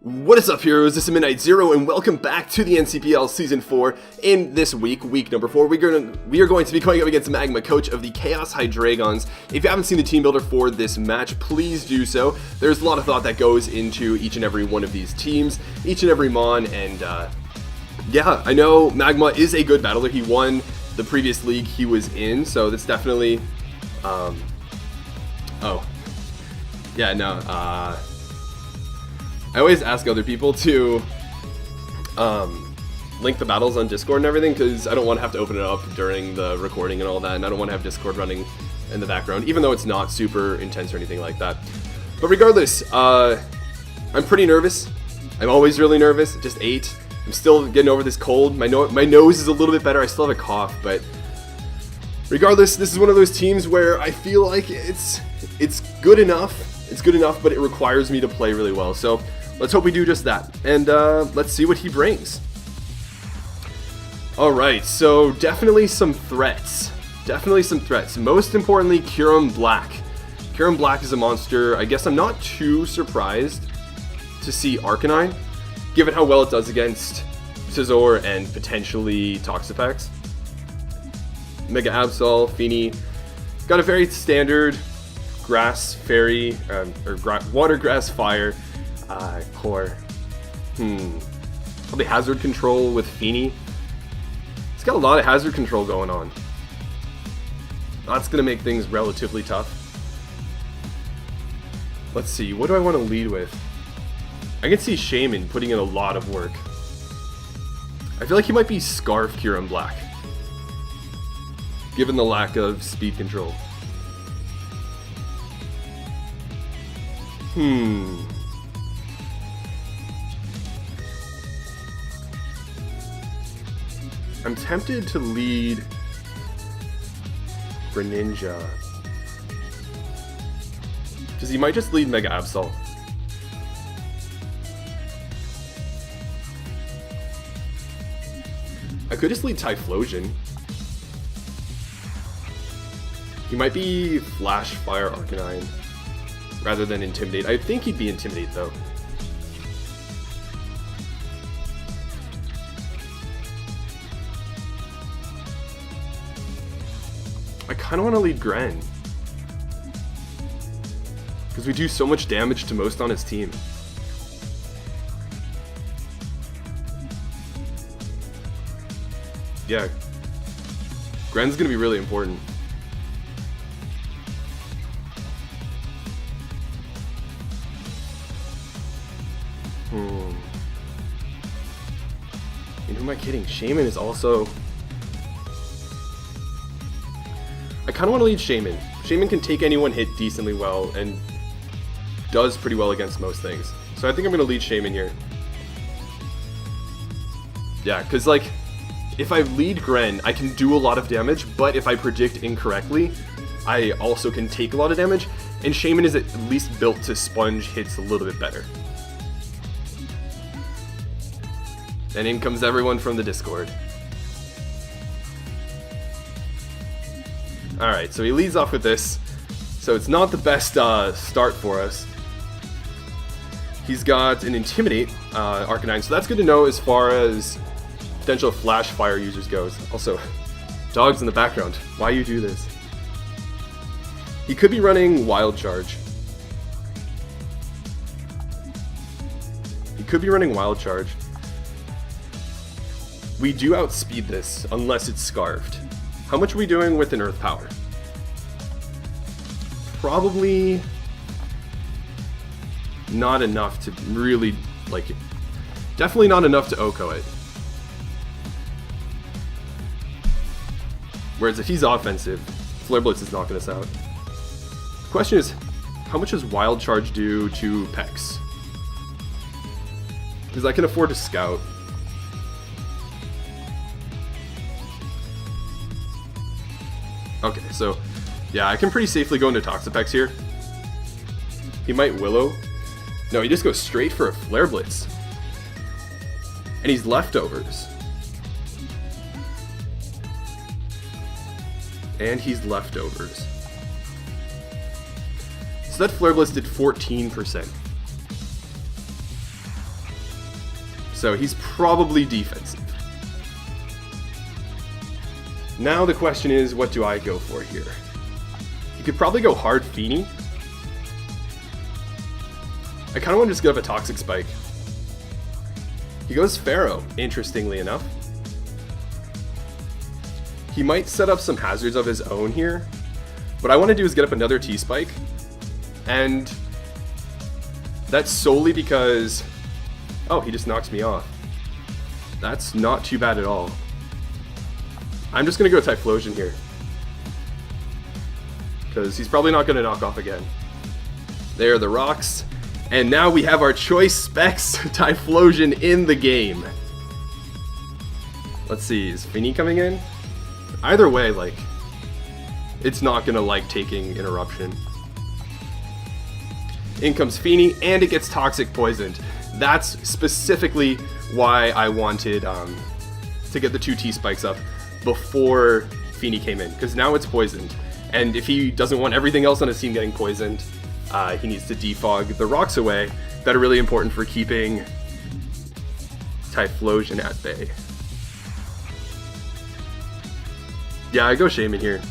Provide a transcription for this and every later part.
What is up, heroes? This is Midnight Zero, and welcome back to the NCPL Season 4. In this week number 4, we are going to be going up against Magma, coach of the Chaos Hydreigons. If you haven't seen the team builder for this match, please do so. There's a lot of thought that goes into each and every one of these teams, each and every mon, and yeah, I know Magma is a good battler. He won the previous league he was in, so that's definitely, I always ask other people to link the battles on Discord and everything, because I don't want to have to open it up during the recording and all that, and I don't want to have Discord running in the background, even though it's not super intense or anything like that. But regardless, I'm pretty nervous. I'm always really nervous. Just 8. I'm still getting over this cold. My nose is a little bit better. I still have a cough, but regardless, this is one of those teams where I feel like it's good enough. It's good enough, but it requires me to play really well. So let's hope we do just that, and let's see what he brings. Alright, so definitely some threats. Most importantly, Kyurem Black. Kyurem Black is a monster. I guess I'm not too surprised to see Arcanine, given how well it does against Scizor and potentially Toxapex. Mega Absol, Feeny. Got a very standard grass, fairy, water, grass, fire core. Probably hazard control with Feeny. It's got a lot of hazard control going on. That's gonna make things relatively tough. Let's see, what do I want to lead with? I can see Shaman putting in a lot of work. I feel like he might be Scarf Kyurem Black, given the lack of speed control. I'm tempted to lead Greninja, because he might just lead Mega Absol. I could just lead Typhlosion. He might be Flash Fire Arcanine rather than Intimidate. I think he'd be Intimidate though. I kind of want to lead Gren, because we do so much damage to most on his team. Yeah, Gren's gonna be really important. And who am I kidding? Shaman is also... I kind of want to lead Shaman. Shaman can take anyone hit decently well and does pretty well against most things. So I think I'm going to lead Shaman here. Yeah, because like, if I lead Gren, I can do a lot of damage, but if I predict incorrectly, I also can take a lot of damage, and Shaman is at least built to sponge hits a little bit better. And in comes everyone from the Discord. Alright, so he leads off with this. So it's not the best start for us. He's got an Intimidate Arcanine, so that's good to know as far as potential Flash Fire users goes. Also, dogs in the background. Why you do this? He could be running Wild Charge. We do outspeed this, unless it's Scarfed. How much are we doing with an Earth Power? Probably not enough to really, like, definitely not enough to OHKO it. Whereas if he's offensive, Flare Blitz is knocking us out. The question is, how much does Wild Charge do to Pex? Because I can afford to Scout. Okay, so yeah, I can pretty safely go into Toxapex here. He might Willow. No, he just goes straight for a Flare Blitz. And he's leftovers. So that Flare Blitz did 14%. So he's probably defensive. Now the question is, what do I go for here? You could probably go hard Feeny. I kind of want to just get up a Toxic Spike. He goes Pharaoh, interestingly enough. He might set up some hazards of his own here. What I want to do is get up another T-Spike. And that's solely because... oh, he just knocks me off. That's not too bad at all. I'm just going to go Typhlosion here. Because he's probably not going to knock off again. There are the rocks. And now we have our choice specs Typhlosion in the game. Let's see, is Finny coming in? Either way, like, it's not going to like taking Interruption. In comes Feeny, and it gets Toxic Poisoned. That's specifically why I wanted to get the 2 T-Spikes up before Feeny came in, because now it's poisoned. And if he doesn't want everything else on his team getting poisoned, he needs to defog the rocks away that are really important for keeping Typhlosion at bay. Yeah, I go Shaman here.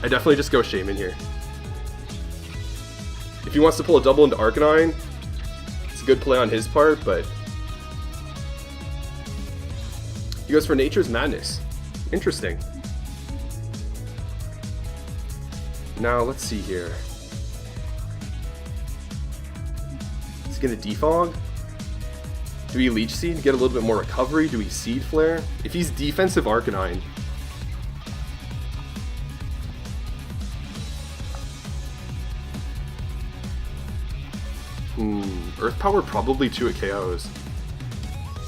I definitely just go Shaman here. If he wants to pull a double into Arcanine, it's a good play on his part, but he goes for Nature's Madness. Interesting. Now, let's see here. Is he going to defog? Do we Leech Seed to get a little bit more recovery? Do we Seed Flare? If he's defensive Arcanine, Earth Power probably 2 at KOs.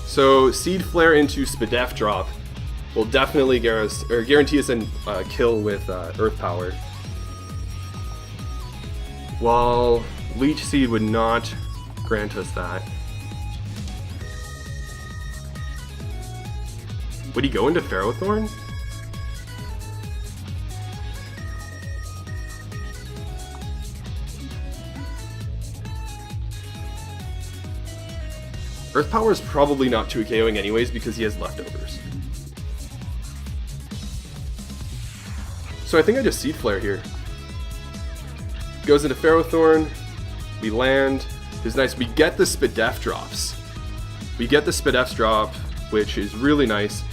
So Seed Flare into Spadef drop will definitely guarantee us a kill with Earth Power. While Leech Seed would not grant us that. Would he go into Ferrothorn? Earth Power is probably not 2 KOing anyways because he has leftovers. So I think I just Seed Flare here. Goes into Ferrothorn. We land. It's nice. We get the Spadef drops. We get the Spadef drop, which is really nice.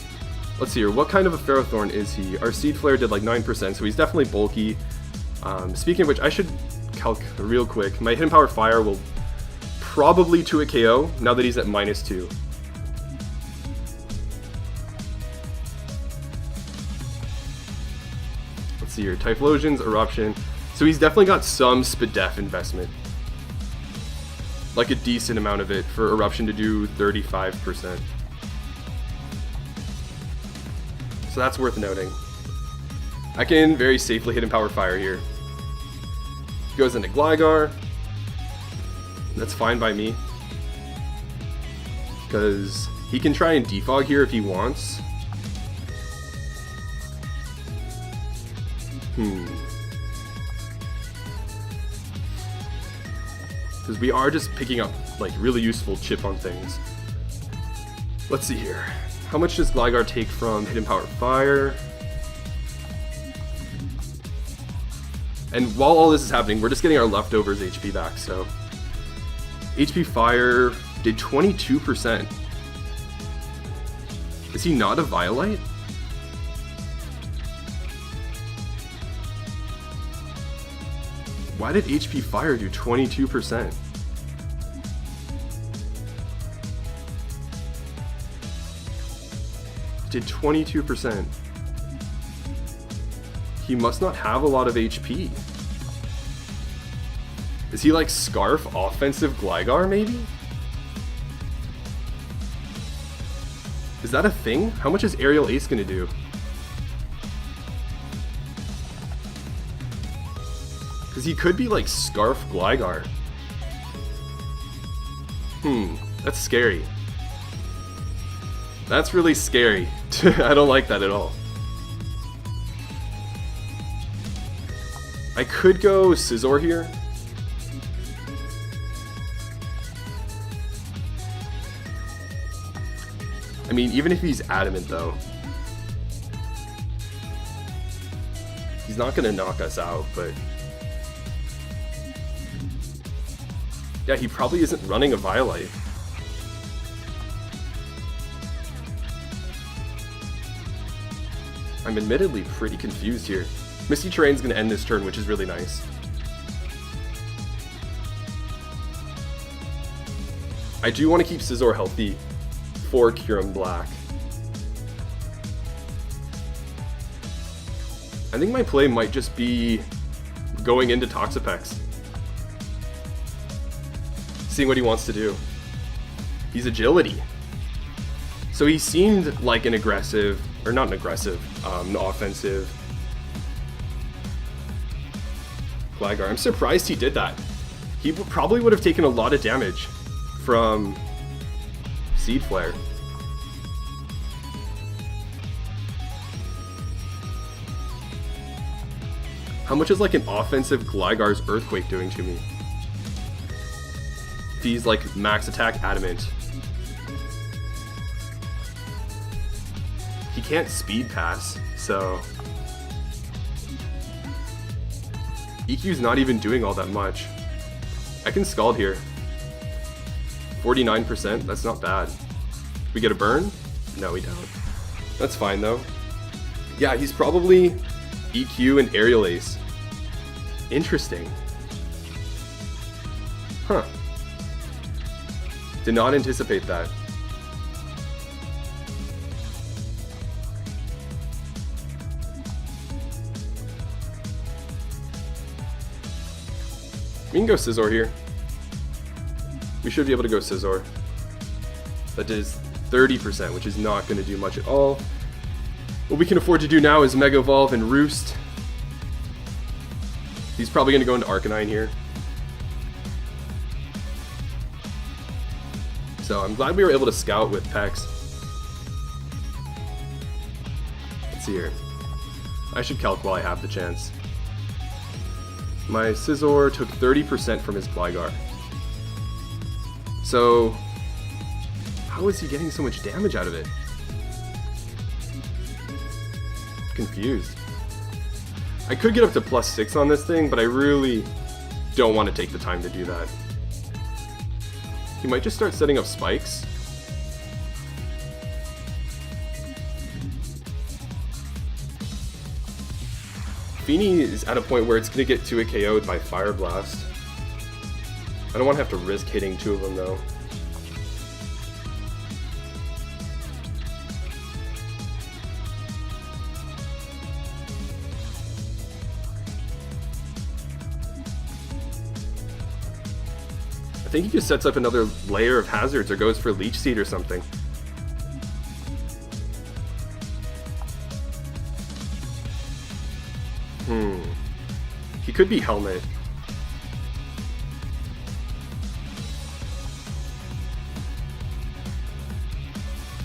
Let's see here. What kind of a Ferrothorn is he? Our Seed Flare did like 9%, so he's definitely bulky. Speaking of which, I should calc real quick. My Hidden Power Fire will probably 2 a KO now that he's at -2. Let's see here. Typhlosion's Eruption. So he's definitely got some Spadef investment. Like a decent amount of it for Eruption to do 35%. So that's worth noting. I can very safely Hidden Power Fire here. He goes into Gligar. That's fine by me. Because he can try and defog here if he wants. Because we are just picking up like really useful chip on things. Let's see here. How much does Gligar take from Hidden Power Fire? And while all this is happening, we're just getting our leftovers HP back, so... HP Fire did 22%. Is he not a Violite? Why did HP Fire do 22%? Did 22%. He must not have a lot of HP. Is he like Scarf offensive Gligar maybe? Is that a thing? How much is Aerial Ace gonna do? Because he could be like Scarf Gligar. That's scary. That's really scary. I don't like that at all. I could go Scizor here. I mean, even if he's adamant though, he's not gonna knock us out, but yeah, he probably isn't running a Violite. I'm admittedly pretty confused here. Misty Terrain's gonna end this turn, which is really nice. I do want to keep Scizor healthy for Kyurem Black. I think my play might just be going into Toxapex. Seeing what he wants to do. He's agility. So he seemed like an aggressive, or not an aggressive, an offensive Gligar. I'm surprised he did that. He probably would have taken a lot of damage from Seed Flare. How much is like an offensive Gligar's Earthquake doing to me? If he's like max attack adamant. He can't speed pass, so EQ's not even doing all that much. I can Scald here. 49%, that's not bad. We get a burn? No, we don't. That's fine though. Yeah, he's probably EQ and Aerial Ace. Interesting. Huh. Did not anticipate that. We can go Scizor here. We should be able to go Scizor. That is 30%, which is not going to do much at all. What we can afford to do now is Mega Evolve and Roost. He's probably going to go into Arcanine here. So I'm glad we were able to scout with Pex. Let's see here. I should calc while I have the chance. My Scizor took 30% from his Gligar. So, how is he getting so much damage out of it? Confused. I could get up to +6 on this thing, but I really don't want to take the time to do that. He might just start setting up spikes. Feeny is at a point where it's going to get 2-hit KO'd by Fire Blast. I don't want to have to risk hitting two of them though. I think he just sets up another layer of hazards or goes for Leech Seed or something. He could be Helmet.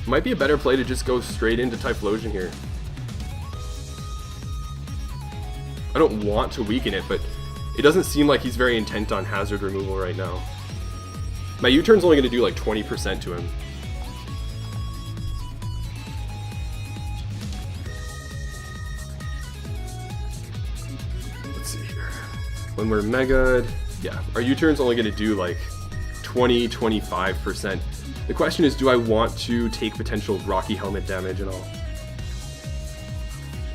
Might be a better play to just go straight into Typhlosion here. I don't want to weaken it, but it doesn't seem like he's very intent on hazard removal right now. My U-turn's only going to do like 20% to him. Let's see here. When we're Mega'd, yeah, our U-turn's only going to do like 20-25%. The question is, do I want to take potential Rocky Helmet damage and all?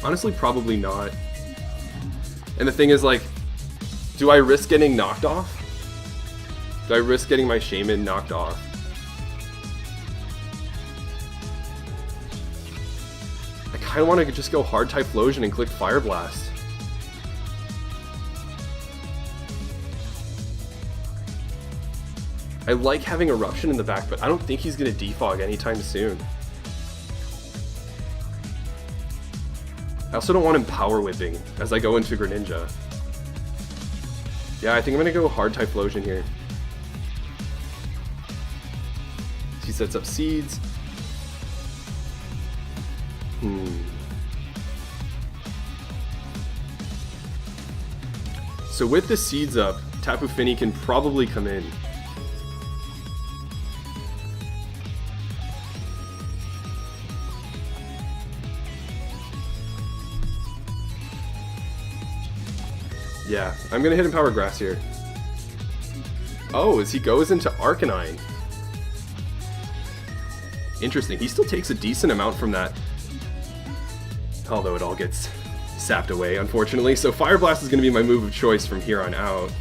Honestly, probably not. And the thing is, like, do I risk getting knocked off? Do I risk getting my Shaman knocked off? I kind of want to just go hard Typhlosion and click Fire Blast. I like having Eruption in the back, but I don't think he's going to defog anytime soon. I also don't want him Power Whipping as I go into Greninja. Yeah, I think I'm going to go hard Typhlosion here. He sets up Seeds. So with the Seeds up, Tapu Fini can probably come in. Yeah, I'm gonna hit Empower Grass here. Oh, as he goes into Arcanine. Interesting. He still takes a decent amount from that. Although it all gets sapped away, unfortunately. So Fire Blast is going to be my move of choice from here on out.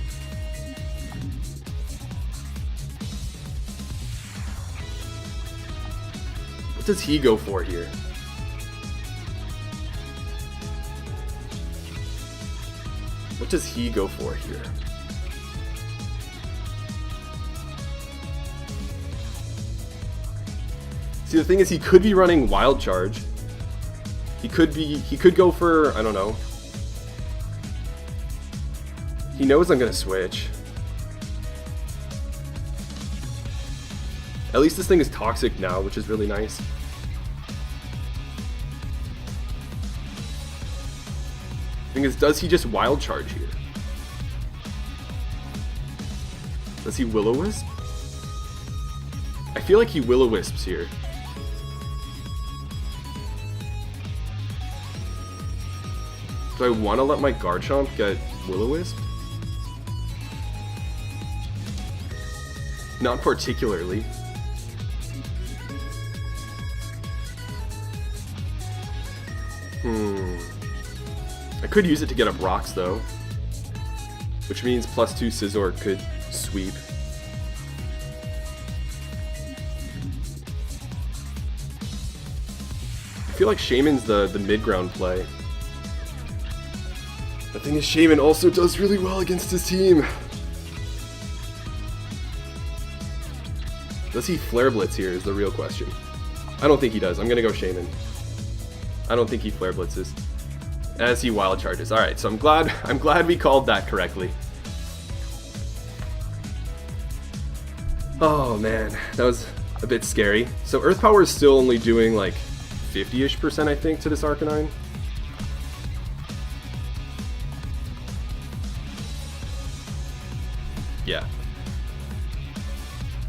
What does he go for here? What does he go for here? See, the thing is, he could be running Wild Charge. He could go for, I don't know. He knows I'm gonna switch. At least this thing is toxic now, which is really nice. Thing is, does he just Wild Charge here? Does he Will-O-Wisp? I feel like he Will-O-Wisps here. Do I want to let my Garchomp get Will-O-Wisp? Not particularly. I could use it to get up rocks though, which means +2 Scizor could sweep. I feel like Shaman's the mid-ground play. The thing is, Shaman also does really well against his team. Does he Flare Blitz here is the real question. I don't think he does. I'm gonna go Shaman. I don't think he Flare Blitzes. As he Wild Charges. Alright, so I'm glad we called that correctly. Oh man, that was a bit scary. So Earth Power is still only doing like 50-ish% I think to this Arcanine. Yeah.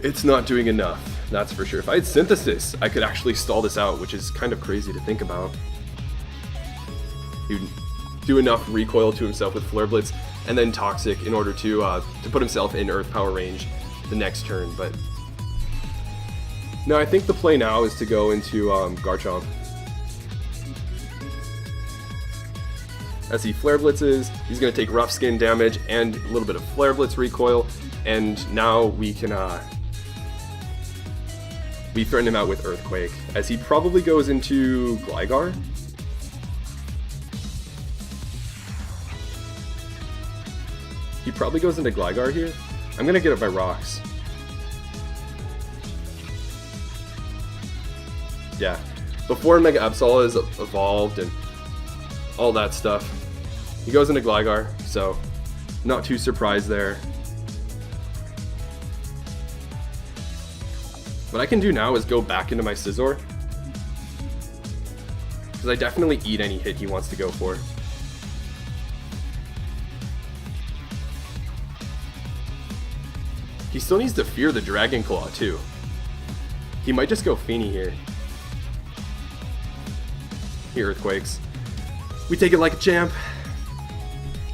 It's not doing enough, that's for sure. If I had Synthesis, I could actually stall this out, which is kind of crazy to think about. He'd do enough recoil to himself with Flare Blitz and then Toxic in order to put himself in Earth Power range the next turn, but... No, I think the play now is to go into Garchomp. As he Flare Blitzes, he's going to take Rough Skin damage and a little bit of Flare Blitz recoil, and now we can we threaten him out with Earthquake, as he probably goes into Gligar. He probably goes into Gligar here. I'm going to get it by Rocks. Yeah, before Mega Absol is evolved and all that stuff, he goes into Gligar, so not too surprised there. What I can do now is go back into my Scizor, because I definitely eat any hit he wants to go for. He still needs to fear the Dragon Claw too. He might just go Feeny here. He Earthquakes. We take it like a champ.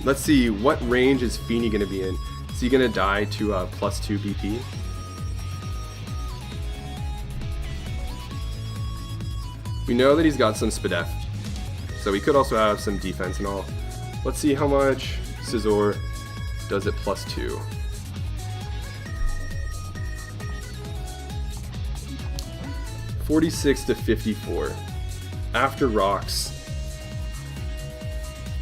Let's see, what range is Feeny going to be in? Is he going to die to +2 BP? We know that he's got some Spadef, so he could also have some defense and all. Let's see how much Scizor does at +2. $46 to $54. After Rocks.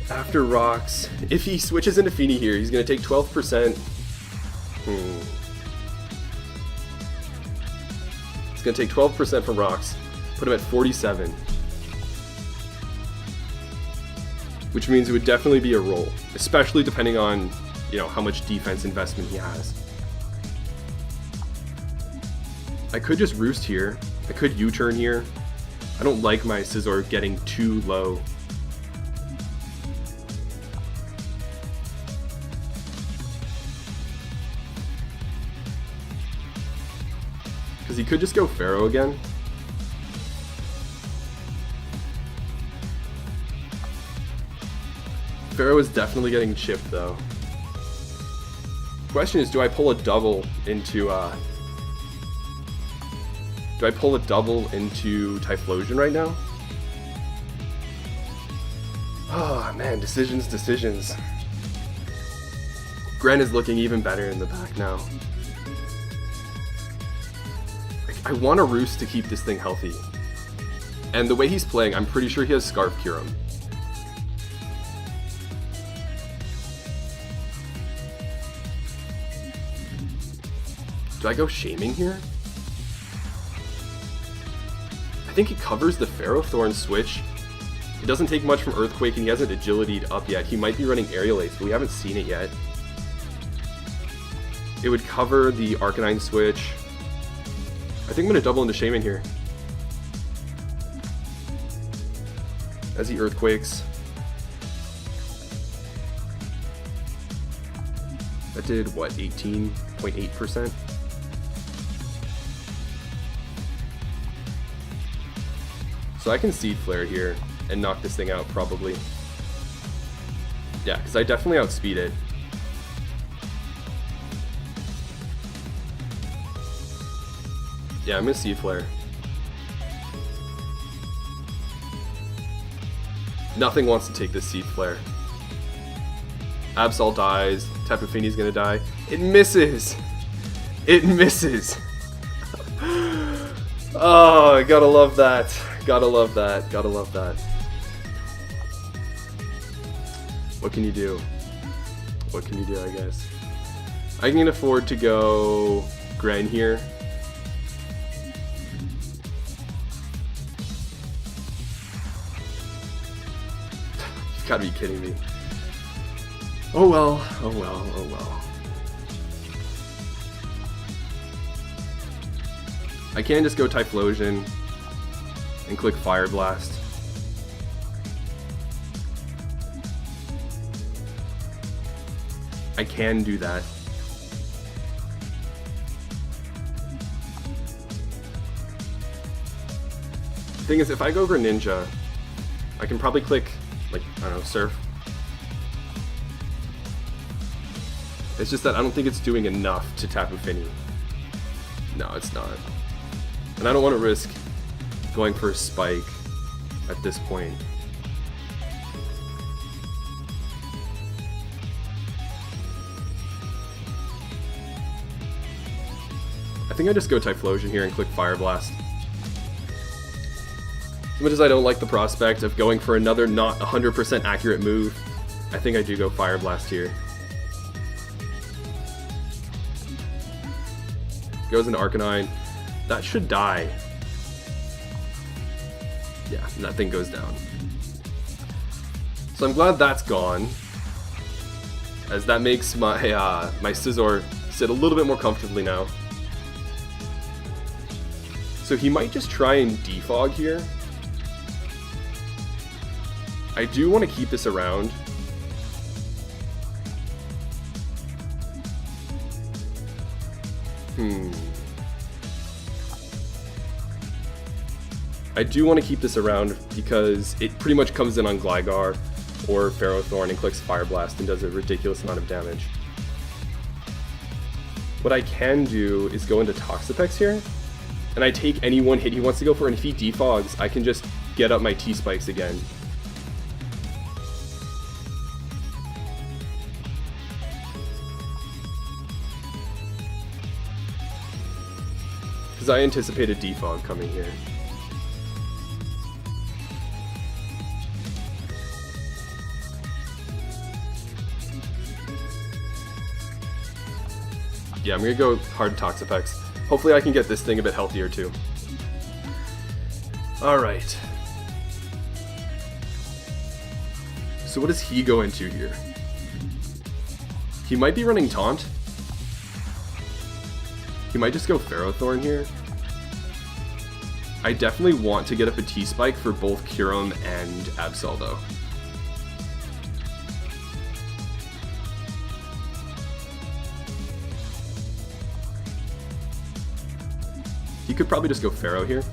After Rocks. If he switches into Feeny here, he's going to take 12%. He's going to take 12% from Rocks. Put him at 47. Which means it would definitely be a roll. Especially depending on, how much defense investment he has. I could just Roost here. I could U-turn here. I don't like my Scizor getting too low. Because he could just go Pharaoh again. Pharaoh is definitely getting chipped though. Question is, do I pull a double into Typhlosion right now? Oh man, decisions. Gren is looking even better in the back now. I want a Roost to keep this thing healthy. And the way he's playing, I'm pretty sure he has Scarf Kyurem. Do I go Shaming here? I think he covers the Ferrothorn switch. It doesn't take much from Earthquake and he hasn't agility'd up yet. He might be running Aerial Ace, but we haven't seen it yet. It would cover the Arcanine switch. I think I'm going to double into Shaman here. As he Earthquakes. That did, what, 18.8%? So I can Seed Flare here and knock this thing out, probably. Yeah, because I definitely outspeed it. Yeah, I'm going to Seed Flare. Nothing wants to take this Seed Flare. Absol dies. Tapu Fini's going to die. It misses! It misses! Oh, I gotta love that. Gotta love that. Gotta love that. What can you do? What can you do, I guess? I can afford to go Gren here. You've gotta be kidding me. Oh well, oh well, oh well. I can just go Typhlosion and click Fire Blast. I can do that. The thing is, if I go Greninja, I can probably click, like, I don't know, Surf. It's just that I don't think it's doing enough to Tapu Fini. No, it's not. And I don't want to risk going for a Spike at this point. I think I just go Typhlosion here and click Fire Blast. As much as I don't like the prospect of going for another not 100% accurate move, I think I do go Fire Blast here. Goes into Arcanine. That should die. Yeah, and that thing goes down. So I'm glad that's gone, as that makes my my Scizor sit a little bit more comfortably now. So he might just try and defog here. I do want to keep this around. I do want to keep this around because it pretty much comes in on Gligar or Ferrothorn and clicks Fire Blast and does a ridiculous amount of damage. What I can do is go into Toxapex here, and I take any one hit he wants to go for, and if he defogs, I can just get up my T-Spikes again. Because I anticipate a defog coming here. Yeah, I'm gonna go hard Toxapex. Hopefully I can get this thing a bit healthier too. Alright. So what does he go into here? He might be running Taunt. He might just go Ferrothorn here. I definitely want to get up a T-Spike for both Kyurem and Absol though. He could probably just go Pharaoh here.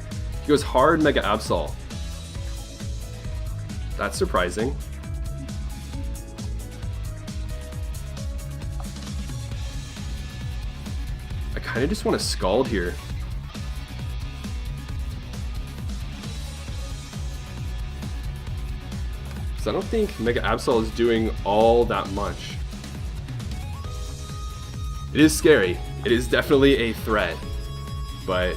He goes hard Mega Absol. That's surprising. kind of just want to Scald here. I don't think Mega Absol is doing all that much. It is scary. It is definitely a threat. But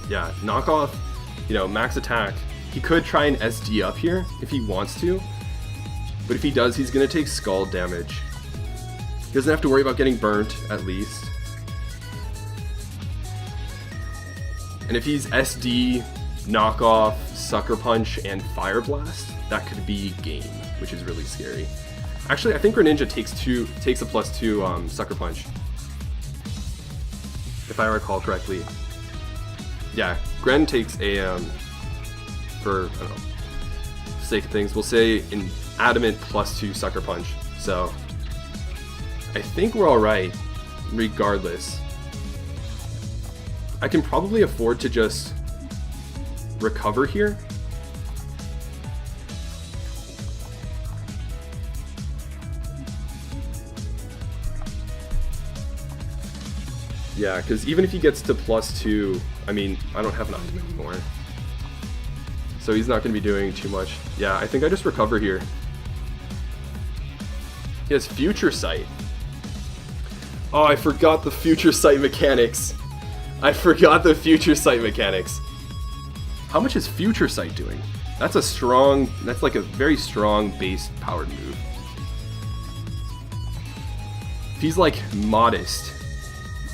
yeah, knock off, you know, max attack. He could try and SD up here if he wants to. But if he does, he's going to take Scald damage. He doesn't have to worry about getting burnt, at least. And if he's SD, knock off, Sucker Punch, and Fire Blast, that could be game, which is really scary. Actually, I think Greninja takes a +2 Sucker Punch, if I recall correctly. Yeah, Gren takes a for, I don't know, sake of things, we'll say an Adamant +2 Sucker Punch. So I think we're all right, regardless. I can probably afford to just recover here. Yeah, because even if he gets to +2, I mean, I don't have an item anymore. So he's not going to be doing too much. Yeah, I think I just recover here. He has Future Sight. Oh, I forgot the Future Sight mechanics. I forgot the Future Sight mechanics. How much is Future Sight doing? That's a strong, that's like a very strong base powered move. If he's like Modest,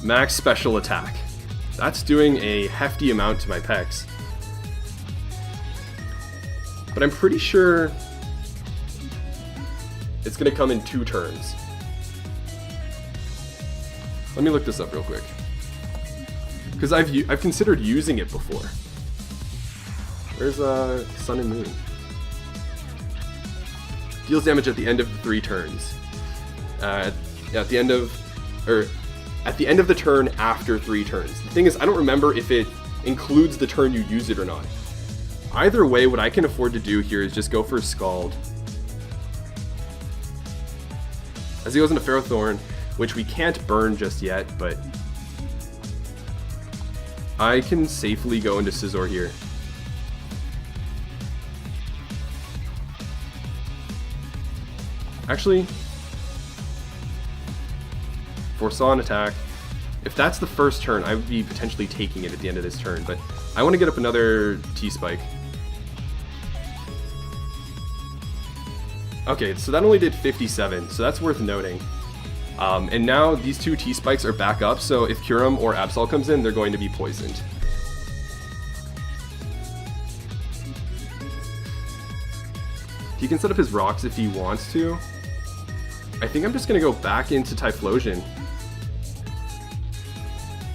max special attack, that's doing a hefty amount to my pecs. But I'm pretty sure it's gonna come in 2 turns. Let me look this up real quick, because I've considered using it before. Where's Sun and Moon? Deals damage at the end of 3 turns. At the end of the turn after 3 turns. The thing is, I don't remember if it includes the turn you use it or not. Either way, what I can afford to do here is just go for Scald. As he goes into Ferrothorn, which we can't burn just yet, but I can safely go into Scizor here. Actually, foresaw an attack. If that's the first turn, I would be potentially taking it at the end of this turn, but I want to get up another T-Spike. Okay, so that only did 57, so that's worth noting. And now these 2 T-Spikes are back up, so if Kyurem or Absol comes in, they're going to be poisoned. He can set up his rocks if he wants to. I think I'm just going to go back into Typhlosion.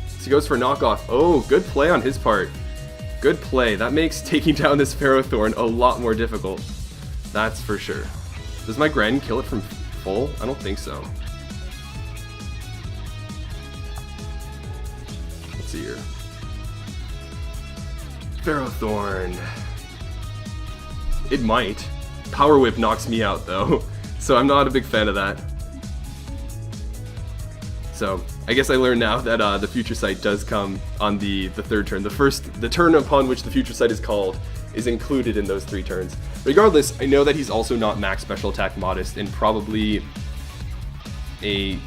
So he goes for knockoff. Oh, good play on his part. Good play. That makes taking down this Ferrothorn a lot more difficult. That's for sure. Does my Gren kill it from full? I don't think so. Let's see here. Ferrothorn. It might. Power Whip knocks me out though, so I'm not a big fan of that. So I guess I learned now that the Future Sight does come on the 3rd turn. The turn upon which the Future Sight is called is included in those 3 turns. Regardless, I know that he's also not max special attack Modest and probably a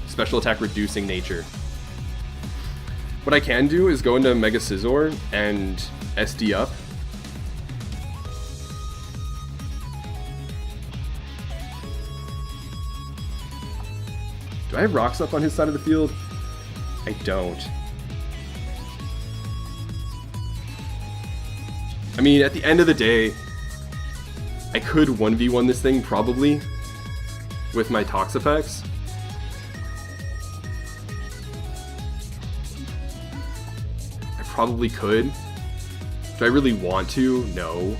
special attack reducing nature. What I can do is go into Mega Scizor and SD up. Do I have rocks up on his side of the field? I don't. I mean, at the end of the day, I could 1v1 this thing probably with my Toxapex. I probably could. Do I really want to? No.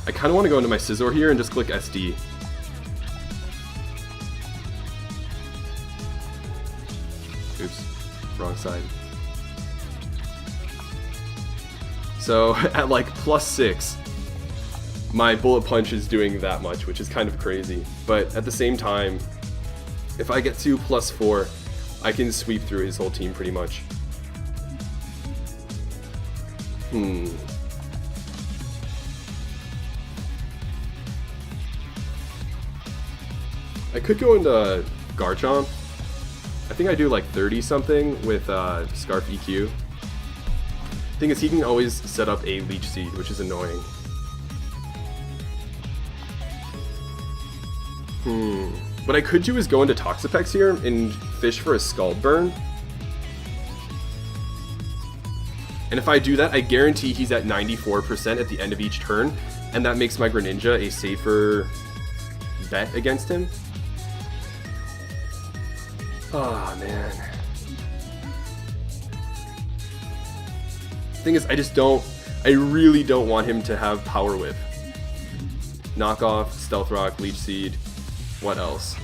I kind of want to go into my Scizor here and just click SD. Oops, wrong side. So at like +6, my bullet punch is doing that much, which is kind of crazy. But at the same time, if I get to +4, I can sweep through his whole team pretty much. I could go into Garchomp. I think I do like 30 something with Scarf EQ. Thing is, he can always set up a Leech Seed, which is annoying. What I could do is go into Toxapex here and fish for a Scald Burn. And if I do that, I guarantee he's at 94% at the end of each turn, and that makes my Greninja a safer bet against him. Oh man. Thing is, I really don't want him to have Power Whip. Knockoff, Stealth Rock, Leech Seed, what else?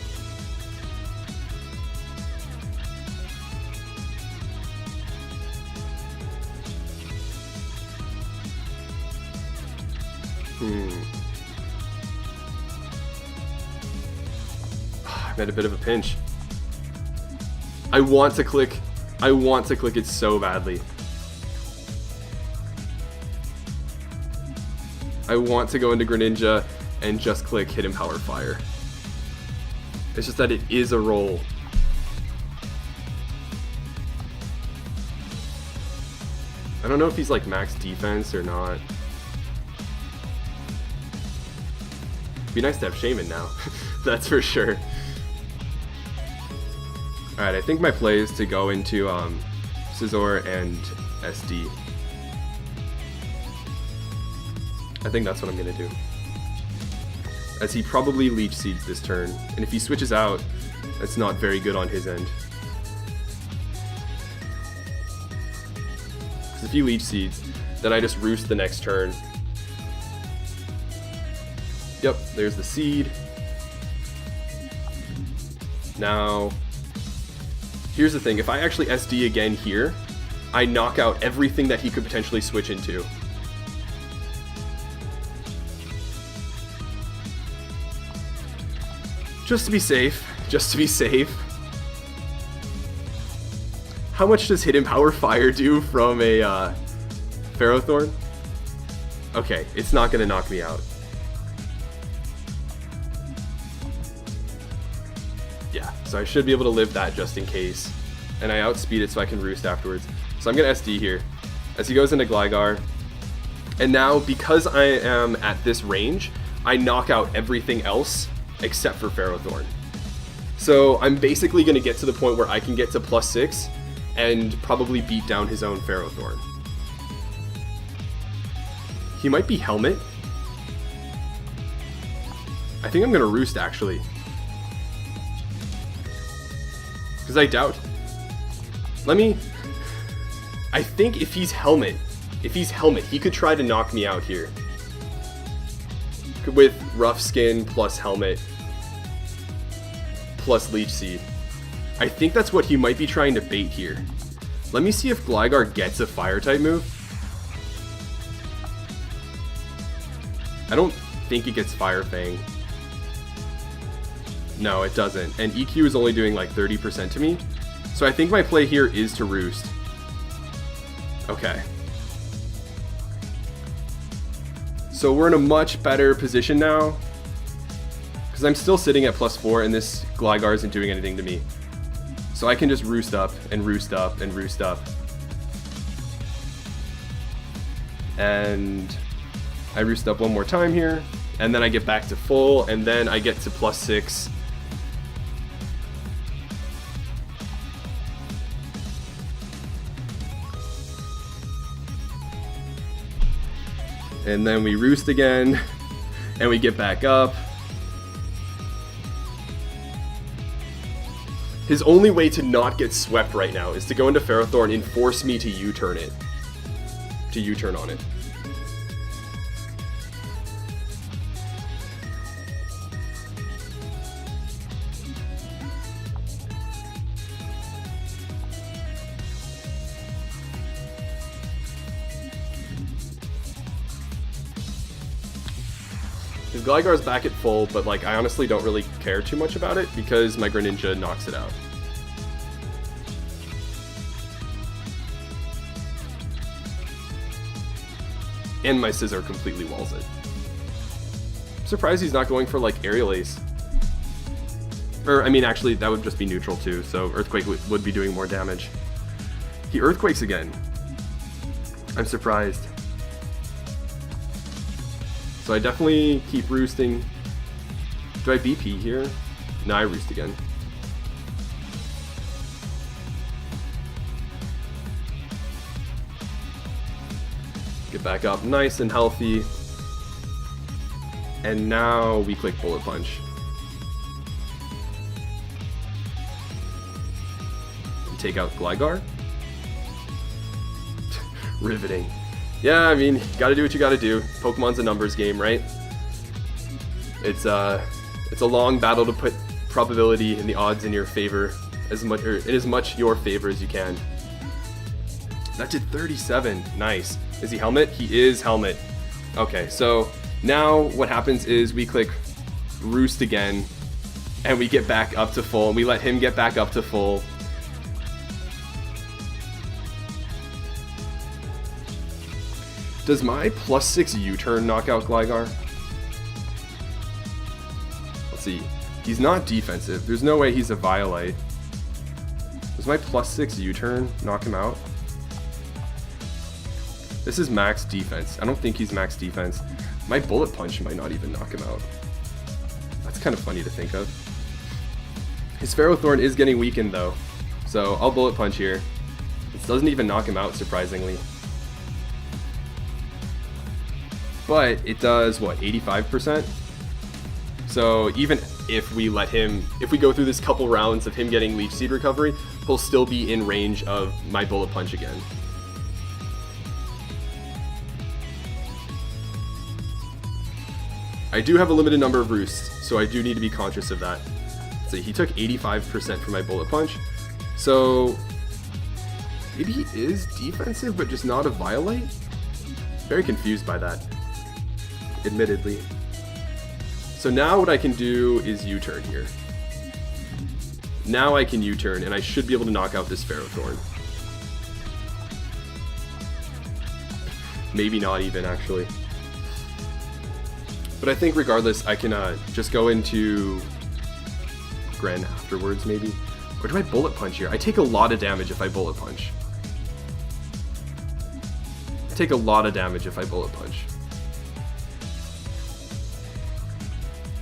I'm at a bit of a pinch. I want to click it so badly. I want to go into Greninja and just click Hidden Power Fire. It's just that it is a roll. I don't know if he's like max defense or not. Be nice to have Shaman now, that's for sure. Alright, I think my play is to go into Scizor and SD. I think that's what I'm gonna do. As he probably Leech Seeds this turn, and if he switches out, that's not very good on his end. Because if he Leech Seeds, then I just Roost the next turn. Yep, there's the Seed. Now, here's the thing, if I actually SD again here, I knock out everything that he could potentially switch into. Just to be safe, How much does Hidden Power Fire do from a Ferrothorn? Okay, it's not gonna knock me out. Yeah, so I should be able to live that just in case. And I outspeed it so I can Roost afterwards. So I'm gonna SD here, as he goes into Gligar. And now, because I am at this range, I knock out everything else except for Ferrothorn. So I'm basically going to get to the point where I can get to +6 and probably beat down his own Ferrothorn. He might be Helmet. I think I'm going to Roost actually. Because I doubt... I think if he's Helmet, he could try to knock me out here. With Rough Skin plus Helmet plus Leech Seed. I think that's what he might be trying to bait here. Let me see if Gligar gets a Fire-type move. I don't think it gets Fire Fang. No, it doesn't. And EQ is only doing like 30% to me. So I think my play here is to Roost. Okay. So we're in a much better position now. Because I'm still sitting at +4 and this Gligar isn't doing anything to me. So I can just Roost up and Roost up and Roost up. And I Roost up one more time here. And then I get back to full and then I get to +6. And then we Roost again, and we get back up. His only way to not get swept right now is to go into Ferrothorn and force me to U-turn it. To U-turn on it. Gligar's back at full, but like I honestly don't really care too much about it because my Greninja knocks it out. And my Scizor completely walls it. I'm surprised he's not going for like Aerial Ace. Or, I mean, actually, that would just be neutral too, so Earthquake would be doing more damage. He Earthquakes again. I'm surprised. So I definitely keep roosting. Do I BP here? No, I roost again. Get back up nice and healthy. And now we click Bullet Punch. And take out Gligar. Riveting. Yeah, I mean, gotta do what you gotta do. Pokemon's a numbers game, right? It's a long battle to put probability and the odds in your favor as much, or in as much your favor as you can. That did 37. Nice. Is he Helmet? He is Helmet. Okay, so now what happens is we click Roost again, and we get back up to full, and we let him get back up to full. Does my +6 U-turn knock out Gligar? Let's see. He's not defensive. There's no way he's a Violite. Does my +6 U-turn knock him out? This is max defense. I don't think he's max defense. My Bullet Punch might not even knock him out. That's kind of funny to think of. His Ferrothorn is getting weakened though, so I'll Bullet Punch here. This doesn't even knock him out, surprisingly. But it does, what, 85%? So even if we let him, if we go through this couple rounds of him getting Leech Seed recovery, he'll still be in range of my Bullet Punch again. I do have a limited number of roosts, so I do need to be conscious of that. So he took 85% for my Bullet Punch. So maybe he is defensive, but just not a Violite? Very confused by that, admittedly. So now what I can do is U-turn here. Now I can U-turn, and I should be able to knock out this Ferrothorn. Maybe not even, actually. But I think regardless, I can just go into Gren afterwards, maybe. Or do I Bullet Punch here? I take a lot of damage if I Bullet Punch. I take a lot of damage if I Bullet Punch.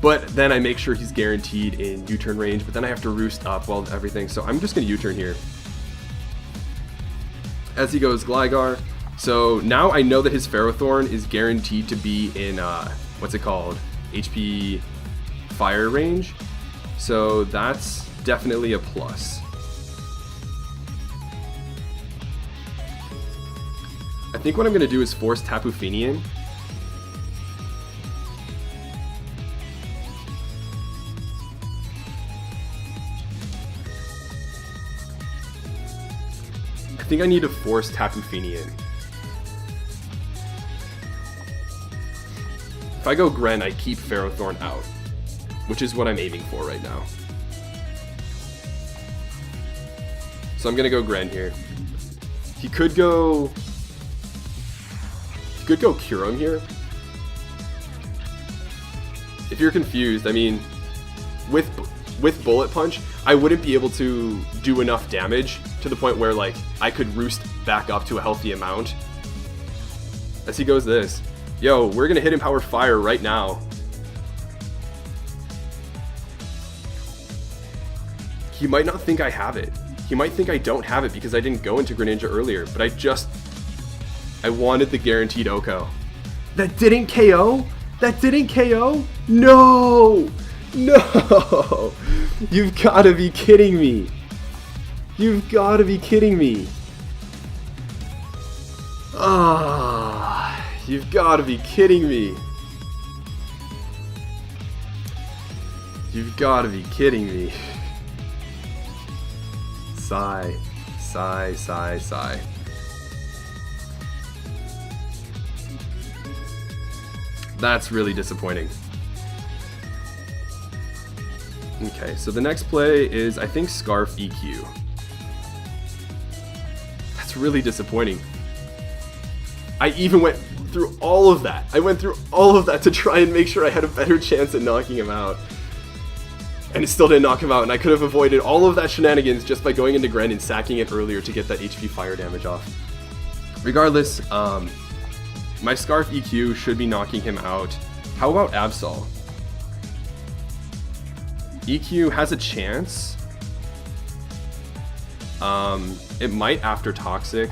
But then I make sure he's guaranteed in U-turn range, but then I have to roost up while everything. So I'm just going to U-turn here. As he goes Gligar. So now I know that his Ferrothorn is guaranteed to be in, what's it called? HP fire range. So that's definitely a plus. I think what I'm going to do is force Tapu Fini. I think I need to force Tapu Fini in. If I go Gren, I keep Ferrothorn out, which is what I'm aiming for right now. So I'm gonna go Gren here. He could go Kyurem here. If you're confused, I mean, with Bullet Punch, I wouldn't be able to do enough damage to the point where like I could roost back up to a healthy amount. As he goes this. Yo, we're gonna hit him Power Fire right now. He might not think I have it. He might think I don't have it because I didn't go into Greninja earlier, but I wanted the guaranteed OHKO. That didn't KO? That didn't KO? No! No! You've gotta be kidding me. You've gotta be kidding me. Ah, you've gotta be kidding me. You've gotta be kidding me. Sigh, sigh, sigh, sigh. That's really disappointing. Okay, so the next play is, I think, Scarf EQ. That's really disappointing. I even went through all of that. I went through all of that to try and make sure I had a better chance at knocking him out. And it still didn't knock him out, and I could have avoided all of that shenanigans just by going into Gren and sacking it earlier to get that HP fire damage off. Regardless, my Scarf EQ should be knocking him out. How about Absol? EQ has a chance. It might after Toxic.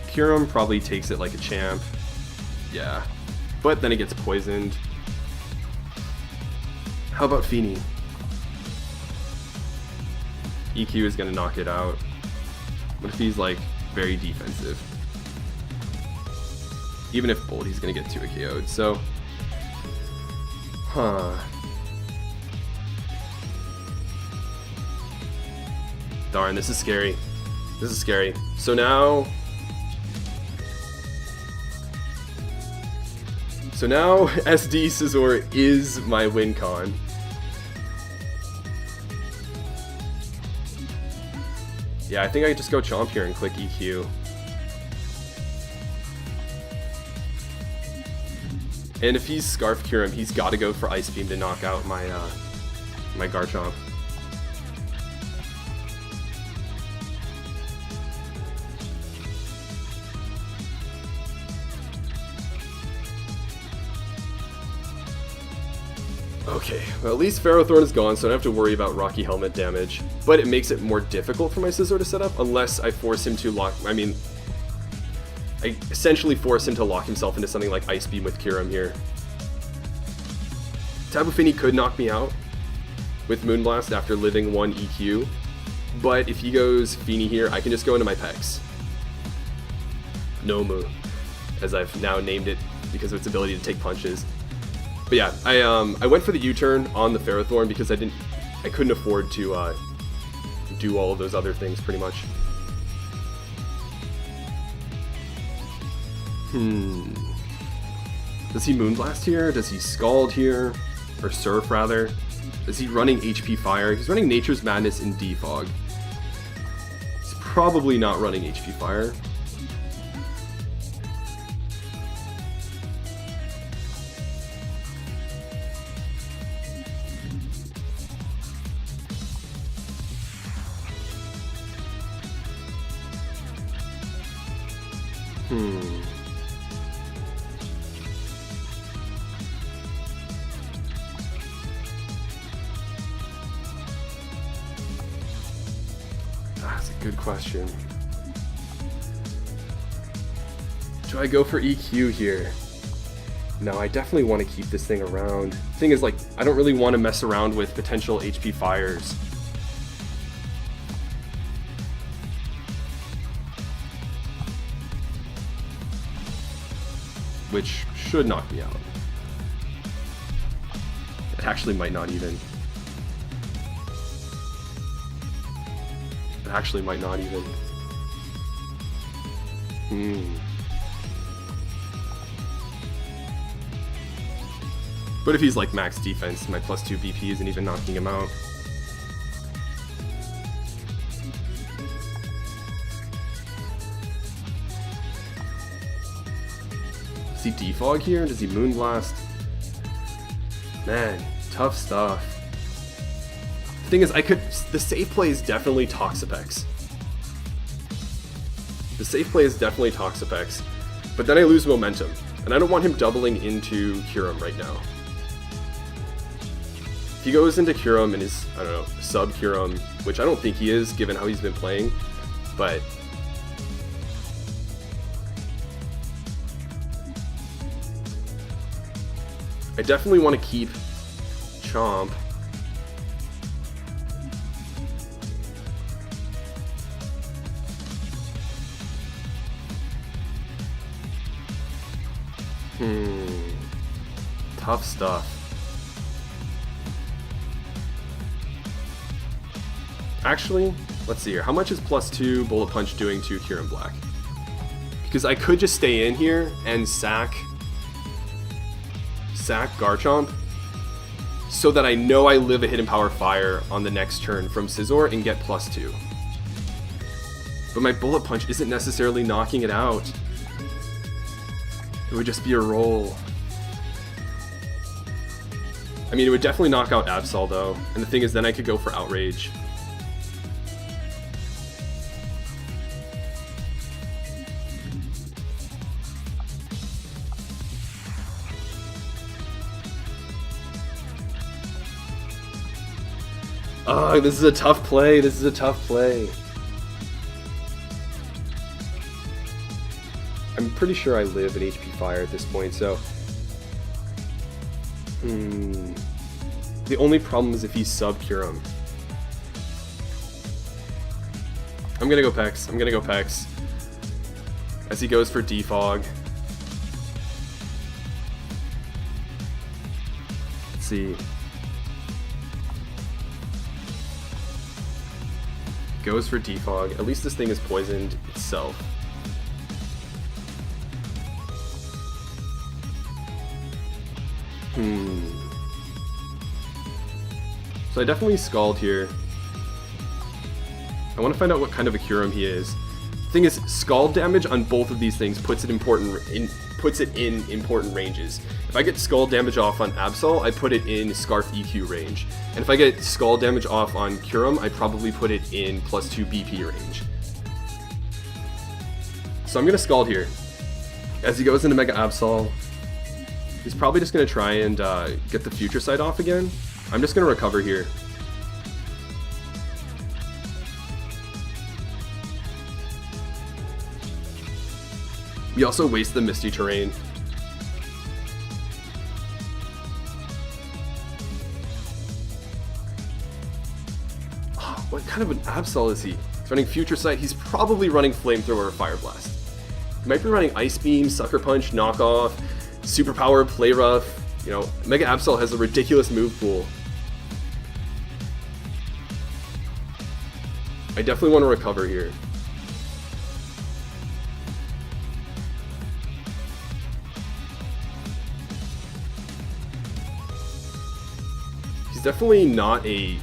Kyurem probably takes it like a champ. Yeah. But then it gets poisoned. How about Feeny? EQ is gonna knock it out. What if he's like very defensive? Even if Bolt, he's gonna get 2 KO'd, so... Darn, this is scary. This is scary. So now... SD Scizor is my win con. Yeah, I think I could just go Chomp here and click EQ. And if he's Scarf Kyurem, he's got to go for Ice Beam to knock out my my Garchomp. Okay, well at least Ferrothorn is gone, so I don't have to worry about Rocky Helmet damage. But it makes it more difficult for my Scizor to set up unless I force him to lock... I mean, I essentially force him to lock himself into something like Ice Beam with Kyurem here. Tapu Fini could knock me out with Moonblast after living 1 EQ, but if he goes Fini here, I can just go into my Pex. Nomu, as I've now named it because of its ability to take punches. But yeah, I went for the U-turn on the Ferrothorn because I couldn't afford to do all of those other things pretty much. Does he Moonblast here? Does he Scald here? Or Surf rather? Is he running HP Fire? He's running Nature's Madness in Defog. He's probably not running HP Fire. That's a good question. Do I go for EQ here? No, I definitely want to keep this thing around. Thing is, like, I don't really want to mess around with potential HP fires. Which should knock me out. It actually might not even. It actually might not even. But if he's like max defense, my +2 BP isn't even knocking him out. Does he defog here? Does he Moonblast? Man, tough stuff. The thing is, the safe play is definitely Toxapex. The safe play is definitely Toxapex, but then I lose momentum, and I don't want him doubling into Kyurem right now. If he goes into Kyurem and is, I don't know, sub Kyurem, which I don't think he is given how he's been playing, but I definitely want to keep Chomp. Tough stuff. Actually, let's see here. How much is +2 Bullet Punch doing to Kyurem Black? Because I could just stay in here and sack Garchomp so that I know I live a Hidden Power Fire on the next turn from Scizor and get +2. But my Bullet Punch isn't necessarily knocking it out. It would just be a roll. I mean, it would definitely knock out Absol though, and the thing is then I could go for Outrage. Oh, this is a tough play. This is a tough play. I'm pretty sure I live an HP Fire at this point, so... The only problem is if he's sub-Kyurem. I'm gonna go Pex. I'm gonna go Pex. As he goes for Defog. Let's see. Goes for Defog. At least this thing is poisoned itself. So I definitely Scald here. I want to find out what kind of a Kyurem he is. The thing is, Scald damage on both of these things puts it in important ranges. If I get Scald damage off on Absol, I put it in Scarf EQ range. And if I get Scald damage off on Kyurem, I probably put it in +2 BP range. So I'm going to Scald here. As he goes into Mega Absol, he's probably just going to try and get the Future Sight off again. I'm just going to recover here. We also waste the Misty Terrain. Oh, what kind of an Absol is he? He's running Future Sight. He's probably running Flamethrower or Fire Blast. He might be running Ice Beam, Sucker Punch, Knockoff, Superpower, Play Rough. You know, Mega Absol has a ridiculous move pool. I definitely want to recover here. He's definitely not a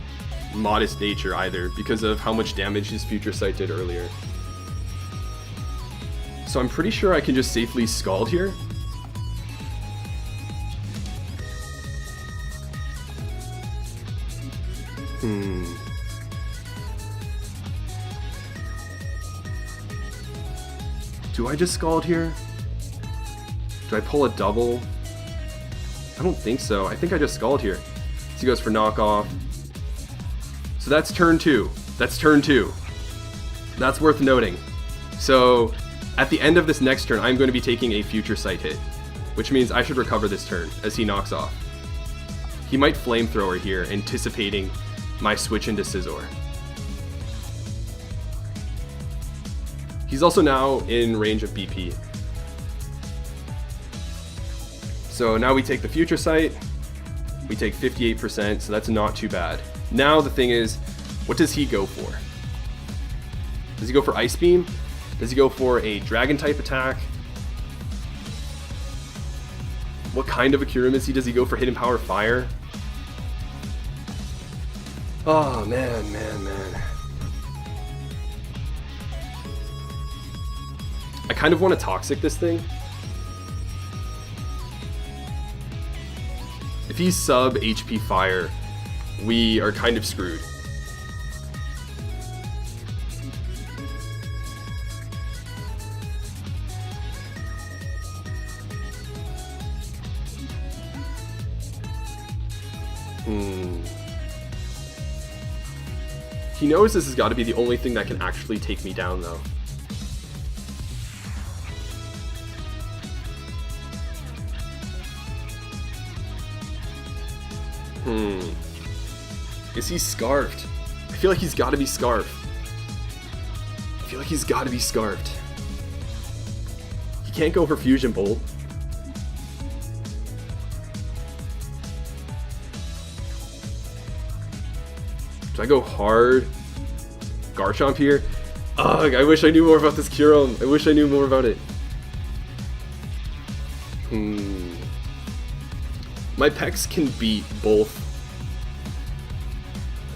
modest nature either because of how much damage his Future Sight did earlier. So I'm pretty sure I can just safely Scald here. Do I just Scald here? Do I pull a double? I don't think so. I think I just Scald here. So he goes for Knockoff. So that's turn 2. That's turn 2. That's worth noting. So at the end of this next turn, I'm going to be taking a Future Sight hit, which means I should recover this turn as he knocks off. He might Flamethrower here, anticipating my switch into Scizor. He's also now in range of BP. So now we take the Future Sight, we take 58%, so that's not too bad. Now the thing is, what does he go for? Does he go for Ice Beam? Does he go for a Dragon type attack? What kind of a Kyurem is he? Does he go for Hidden Power Fire? Oh man, man, man. I kind of want to Toxic this thing. If he's sub HP Fire, we are kind of screwed. He knows this has got to be the only thing that can actually take me down though. Is he Scarfed? I feel like he's got to be Scarfed. I feel like he's got to be Scarfed. He can't go for Fusion Bolt. Do I go hard Garchomp here? Ugh, I wish I knew more about this Kyurem. I wish I knew more about it. My Pex can beat both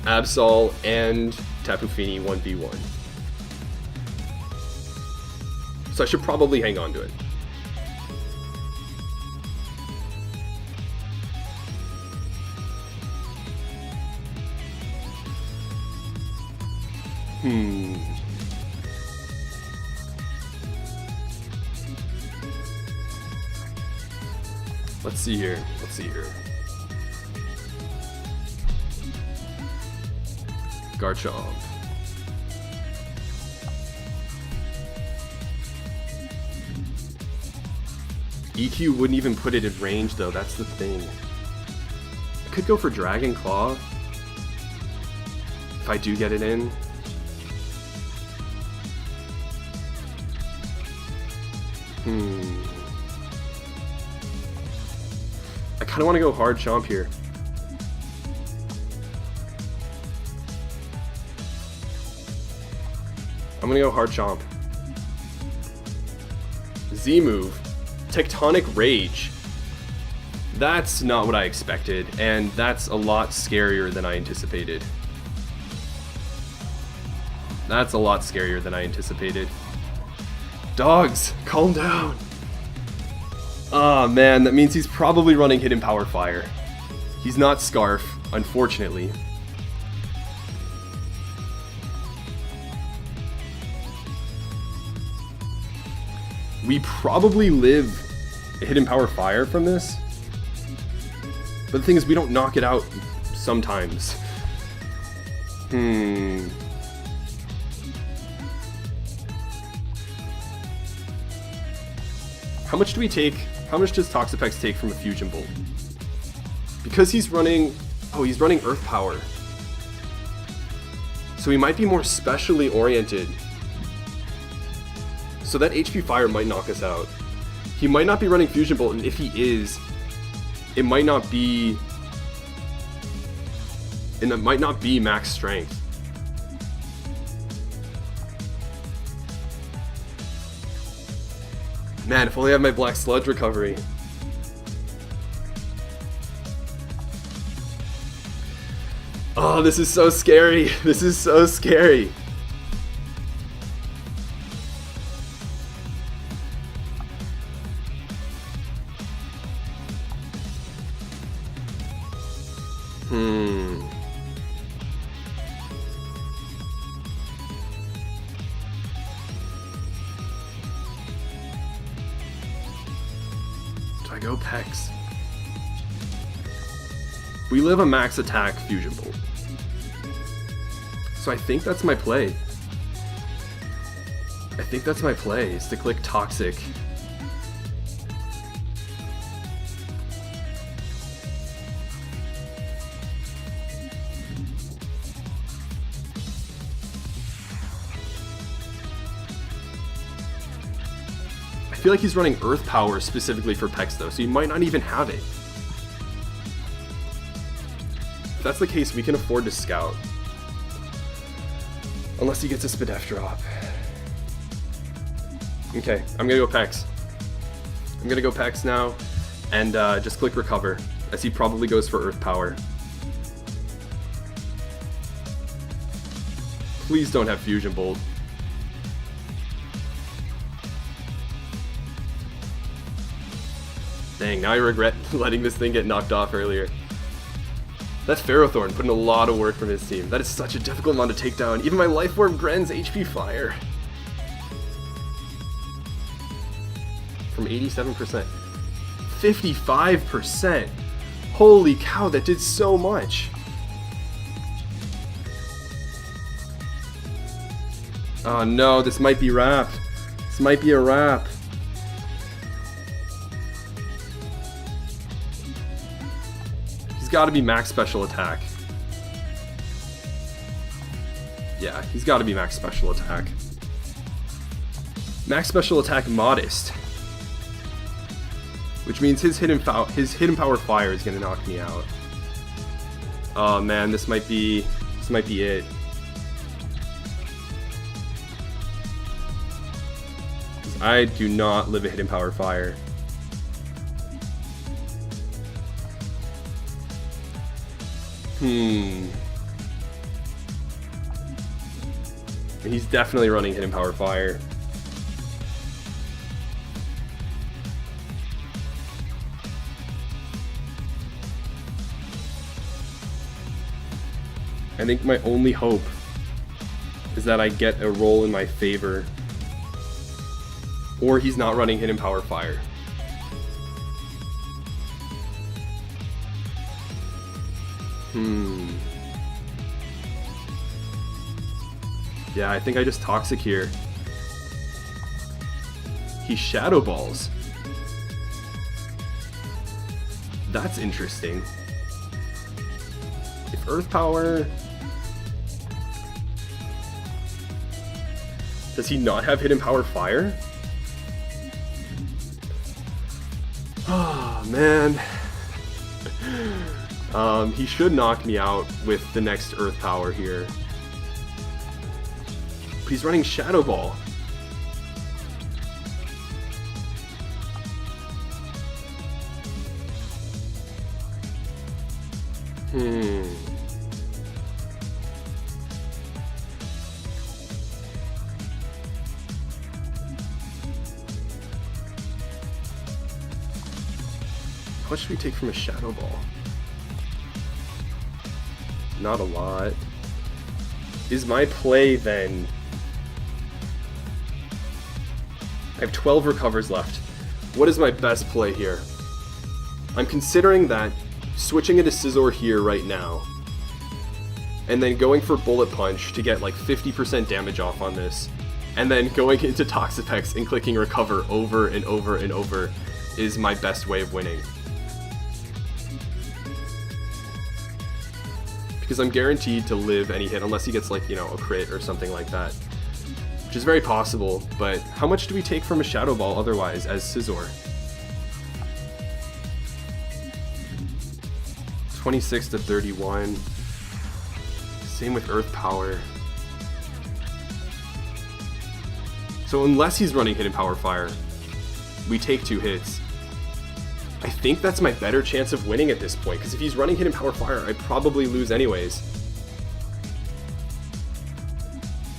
Absol and Tapu Fini 1v1. So I should probably hang on to it. Let's see here. Let's see here. Garchomp. EQ wouldn't even put it in range though, that's the thing. I could go for Dragon Claw if I do get it in. I kind of want to go hard Chomp here. I'm going to go hard Chomp. Z move. Tectonic Rage. That's not what I expected, and that's a lot scarier than I anticipated. That's a lot scarier than I anticipated. Dogs, calm down. Ah, man, that means he's probably running Hidden Power Fire. He's not Scarf, unfortunately. We probably live a Hidden Power Fire from this. But the thing is, we don't knock it out sometimes. How much do we take? How much does Toxapex take from a Fusion Bolt? Because he's running... Oh, he's running Earth Power. So he might be more specially oriented. So that HP Fire might knock us out. He might not be running Fusion Bolt, and if he is, it might not be... And it might not be max strength. Man, if only I had my Black Sludge recovery. Oh, this is so scary. This is so scary. Do I go Pex? We live a max attack Fusion Bolt. So I think that's my play. I think that's my play, is to click Toxic. I feel like he's running Earth Power specifically for Pex though, so he might not even have it. If that's the case, we can afford to scout. Unless he gets a Spadef drop. Okay, I'm gonna go Pex. I'm gonna go Pex now, and just click Recover, as he probably goes for Earth Power. Please don't have Fusion Bolt. Dang, now I regret letting this thing get knocked off earlier. That's Ferrothorn putting a lot of work from his team. That is such a difficult one to take down. Even my Life Orb Gren's HP Fire. From 87%. 55%. Holy cow, that did so much. Oh no, this might be wrap. This might be a wrap. Got to be max special attack. Yeah, he's got to be max special attack. Max special attack modest, which means his hidden power fire is gonna knock me out. Oh man, this might be it. I do not live a hidden power fire. He's definitely running Hidden Power Fire. I think my only hope is that I get a roll in my favor, or he's not running Hidden Power Fire. Yeah, I think I just Toxic here. He Shadow Balls. That's interesting. If Earth Power... Does he not have Hidden Power Fire? Oh, man. He should knock me out with the next Earth Power here. But he's running Shadow Ball. What should we take from a Shadow Ball? Not a lot. Is my play then... I have 12 recovers left. What is my best play here? I'm considering that switching into Scizor here right now, and then going for Bullet Punch to get like 50% damage off on this, and then going into Toxapex and clicking Recover over and over and over is my best way of winning. Because I'm guaranteed to live any hit unless he gets like, you know, a crit or something like that. Which is very possible, but how much do we take from a Shadow Ball otherwise as Scizor? 26 to 31. Same with Earth Power. So unless he's running Hidden Power Fire, we take 2 hits. I think that's my better chance of winning at this point, because if he's running Hidden Power Fire, I probably lose anyways.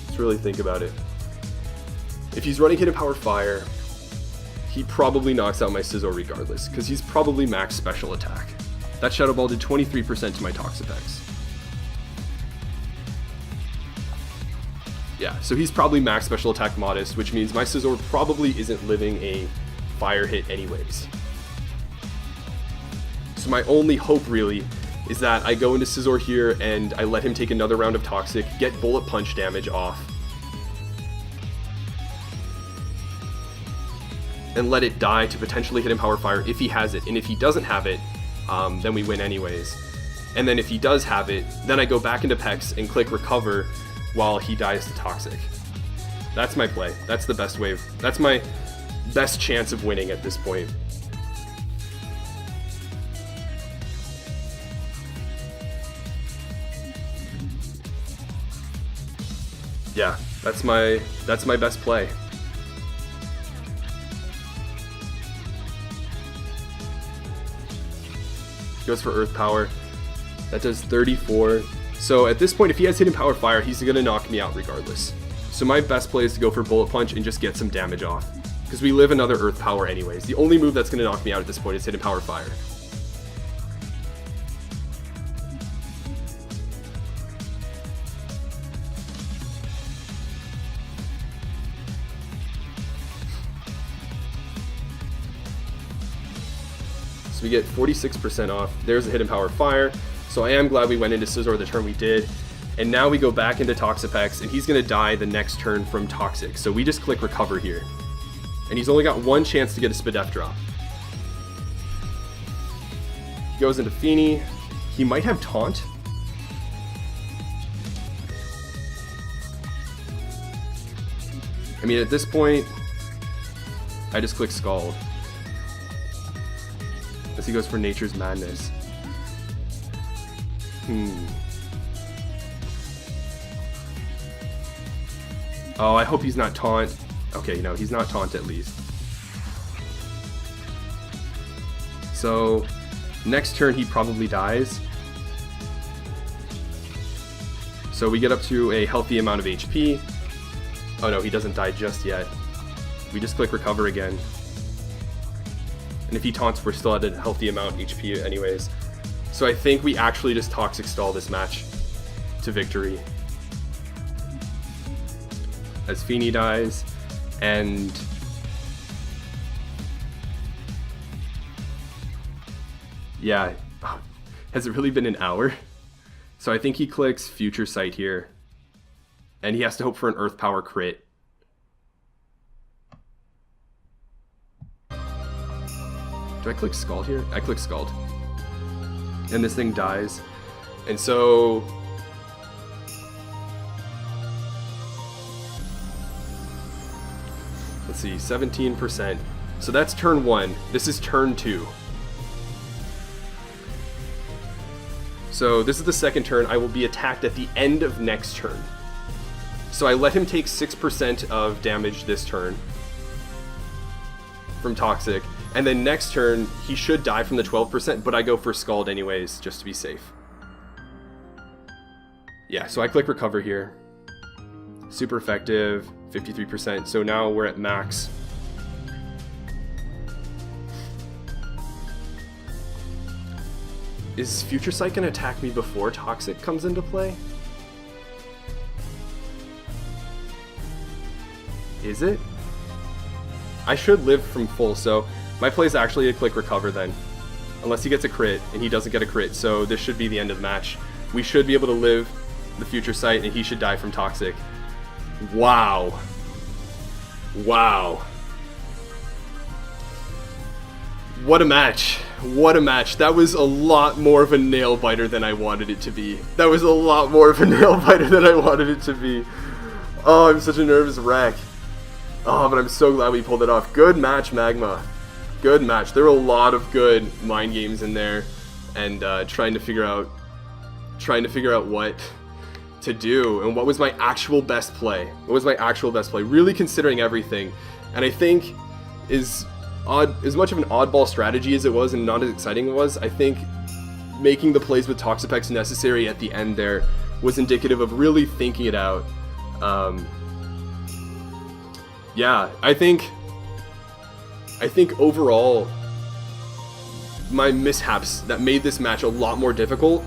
Let's really think about it. If he's running Hidden Power Fire, he probably knocks out my Scizor regardless, because he's probably max special attack. That Shadow Ball did 23% to my Toxapex. Yeah, so he's probably max special attack modest, which means my Scizor probably isn't living a fire hit anyways. So my only hope really is that I go into Scizor here and I let him take another round of Toxic, get Bullet Punch damage off, and let it die to potentially Hidden Power Fire if he has it. And if he doesn't have it, then we win anyways. And then if he does have it, then I go back into Pex and click Recover while he dies to Toxic. That's my play. That's the best way. That's my best chance of winning at this point. Yeah, that's my best play. Goes for Earth Power. That does 34. So at this point, if he has Hidden Power Fire, he's gonna knock me out regardless. So my best play is to go for Bullet Punch and just get some damage off, because we live another Earth Power anyways. The only move that's gonna knock me out at this point is Hidden Power Fire. We get 46% off. There's a Hidden Power Fire. So I am glad we went into Scizor the turn we did. And now we go back into Toxapex, and he's going to die the next turn from Toxic. So we just click Recover here. And he's only got one chance to get a Spadef drop. He goes into Feeny. He might have Taunt. I mean, at this point, I just click Scald. As he goes for Nature's Madness. Oh, I hope he's not Taunt. Okay, no, he's not Taunt at least. So, next turn he probably dies. So we get up to a healthy amount of HP. Oh no, he doesn't die just yet. We just click recover again. And if he taunts, we're still at a healthy amount HP anyways. So I think we actually just toxic stall this match to victory. As Feeny dies, and yeah, has it really been an hour? So I think he clicks Future Sight here, and he has to hope for an Earth Power crit. Do I click Scald here? I click Scald. And this thing dies. And so let's see, 17%. So that's turn 1. This is turn 2. So this is the second turn. I will be attacked at the end of next turn. So I let him take 6% of damage this turn from Toxic. And then next turn, he should die from the 12%, but I go for Scald anyways, just to be safe. Yeah, so I click Recover here. Super effective, 53%. So now we're at max. Is Future Sight gonna attack me before Toxic comes into play? Is it? I should live from full, so my play is actually to click Recover then. Unless he gets a crit, and he doesn't get a crit, so this should be the end of the match. We should be able to live the Future Sight, and he should die from Toxic. Wow. Wow. What a match. What a match. That was a lot more of a nail biter than I wanted it to be. That was a lot more of a nail biter than I wanted it to be. Oh, I'm such a nervous wreck. Oh, but I'm so glad we pulled it off. Good match, Magma. Good match. There were a lot of good mind games in there, and trying to figure out what to do and what was my actual best play. What was my actual best play? Really considering everything, and I think as much of an oddball strategy as it was and not as exciting as it was, I think making the plays with Toxapex necessary at the end there was indicative of really thinking it out. Yeah, I think overall my mishaps that made this match a lot more difficult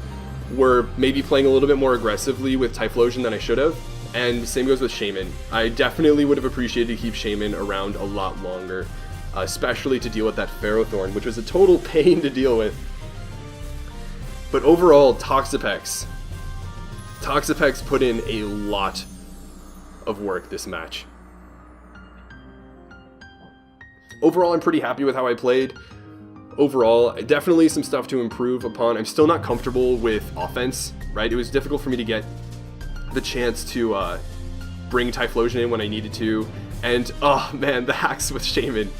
were maybe playing a little bit more aggressively with Typhlosion than I should have, and the same goes with Shaman. I definitely would have appreciated to keep Shaman around a lot longer, especially to deal with that Ferrothorn, which was a total pain to deal with. But overall, Toxapex put in a lot of work this match. Overall, I'm pretty happy with how I played. Overall, definitely some stuff to improve upon. I'm still not comfortable with offense, right? It was difficult for me to get the chance to bring Typhlosion in when I needed to. And, oh man, the hacks with Shaman.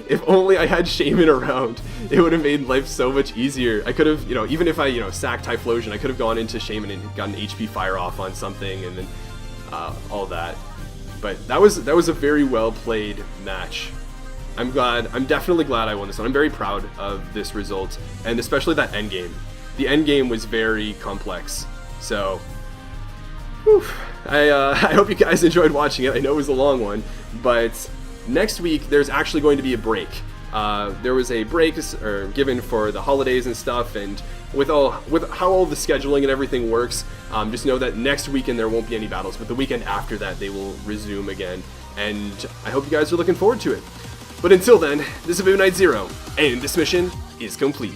If only I had Shaman around, it would have made life so much easier. I could have, even if I, sacked Typhlosion, I could have gone into Shaman and gotten HP Fire Off on something and then all that. But that was a very well played match. I'm definitely glad I won this one. I'm very proud of this result, and especially that endgame. The endgame was very complex, so whew, I hope you guys enjoyed watching it. I know it was a long one, but next week there's actually going to be a break. There was a break given for the holidays and stuff, and with how all the scheduling and everything works, just know that next weekend there won't be any battles, but the weekend after that they will resume again, and I hope you guys are looking forward to it. But until then, this has been Night Zero, and this mission is complete.